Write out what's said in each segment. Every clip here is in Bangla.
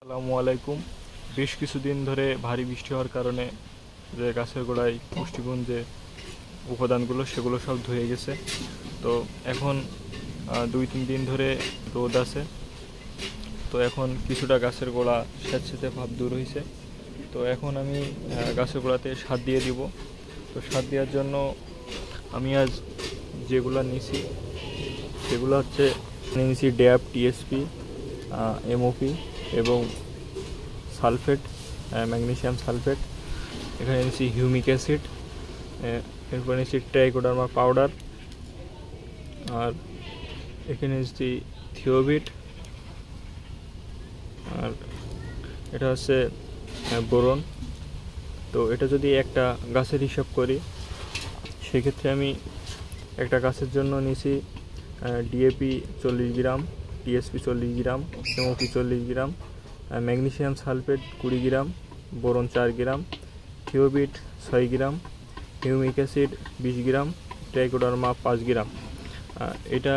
আসসালামু আলাইকুম। বেশ কিছুদিন ধরে ভারী বৃষ্টি হওয়ার কারণে যে গাছের গোড়ায় পুষ্টিগুণ যে উপাদানগুলো সেগুলো সব ধুয়ে গেছে। তো এখন 2-3 দিন ধরে রোদ আছে। তো এখন কিছুটা গাছের গোড়া স্যাঁতসেঁতে ভাব দূর হয়েছে। তো এখন আমি গাছের গোড়াতে সার দিয়ে দিব। তো সার দেওয়ার জন্য আমি আজ যেগুলো নিয়েছি সেগুলো হচ্ছে নিয়েছি ড্যাপ, টিএসপি, এমওপি এবং সালফেট, ম্যাগনেসিয়াম সালফেট। এখানে নিয়েছি হিউমিক অ্যাসিড, এরপর নিয়েছি ট্রাইকোডার্মা পাউডার, আর এখানে নিয়েছি থিওবিট, আর এটা হচ্ছে বোরন। তো এটা যদি একটা গাছের হিসাব করি সেক্ষেত্রে আমি একটা গাছের জন্য নিয়েছি ডিএপি 40 গ্রাম, টিএসপি 40 গ্রাম, এমওপি 40 গ্রাম, ম্যাগনেসিয়াম সালফেট 20 গ্রাম, বোরন 4 গ্রাম, থিওবিট 6 গ্রাম, হিউমিক অ্যাসিড 20 গ্রাম, ট্রাইকোডার্মা 5 গ্রাম। এটা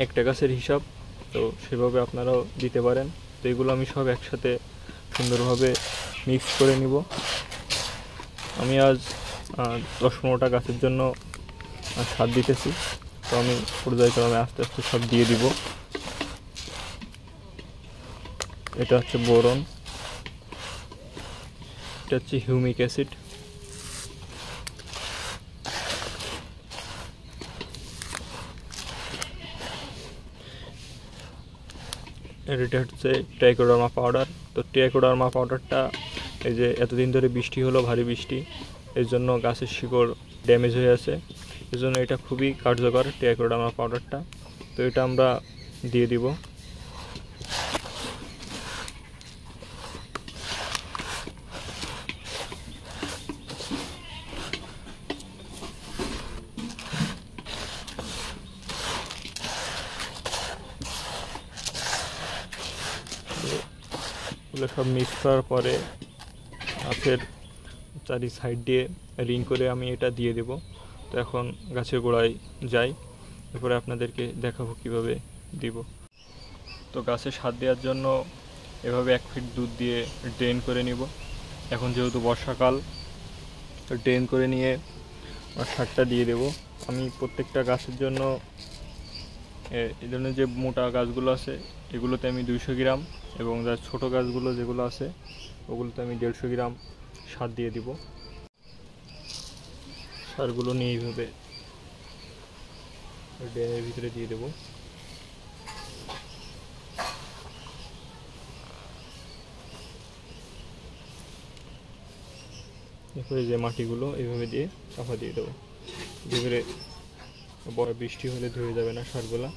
একটা গাছের হিসাব। তো সেভাবে আপনারাও দিতে পারেন। তো এগুলো আমি সব একসাথে সুন্দরভাবে মিক্স করে নিব। আমি আজ 10-15টা গাছের জন্য সার দিতেছি। তো আমি পর্যায়ক্রমে আস্তে আস্তে সব দিয়ে দিব। এটা হচ্ছে বোরন, এটা হচ্ছে হিউমিক অ্যাসিড, এটা হচ্ছে ট্রাইকোডার্মা পাউডার। তো ট্রাইকোডার্মা পাউডারটা এই যে এতদিন ধরে বৃষ্টি হলো, ভারী বৃষ্টি, এর জন্য গাছের শিকড় ড্যামেজ হয়ে আছে, এই জন্য এটা খুবই কার্যকর ট্রাইকোডার্মা পাউডারটা। তো এটা আমরা দিয়ে দিব। এগুলো সব মিক্স করার পরে গাছের চারি সাইড দিয়ে রিং করে আমি এটা দিয়ে দেব। তো এখন গাছের গোড়ায় যাই, এরপরে আপনাদেরকে দেখাবো কিভাবে দিব। তো গাছে সার দেওয়ার জন্য এভাবে 1 ফিট দুধ দিয়ে ড্রেন করে নিব। এখন যেহেতু বর্ষাকাল, তো ড্রেন করে নিয়ে সারটা দিয়ে দেব। আমি প্রত্যেকটা গাছের জন্য এই ধরনের যে মোটা গাছগুলো আছে এগুলোতে আমি 200 গ্রাম, এবং যার ছোটো গাছগুলো যেগুলো আছে ওগুলোতে আমি 150 গ্রাম সার দিয়ে দিব। সারগুলো নিয়ে এইভাবে ড্রেনের ভিতরে দিয়ে দেব। এরপরে যে মাটিগুলো এইভাবে দিয়ে চাপা দিয়ে দেবো, যেগুলো বড় বৃষ্টি হলে ধুয়ে যাবে না সারগুলা।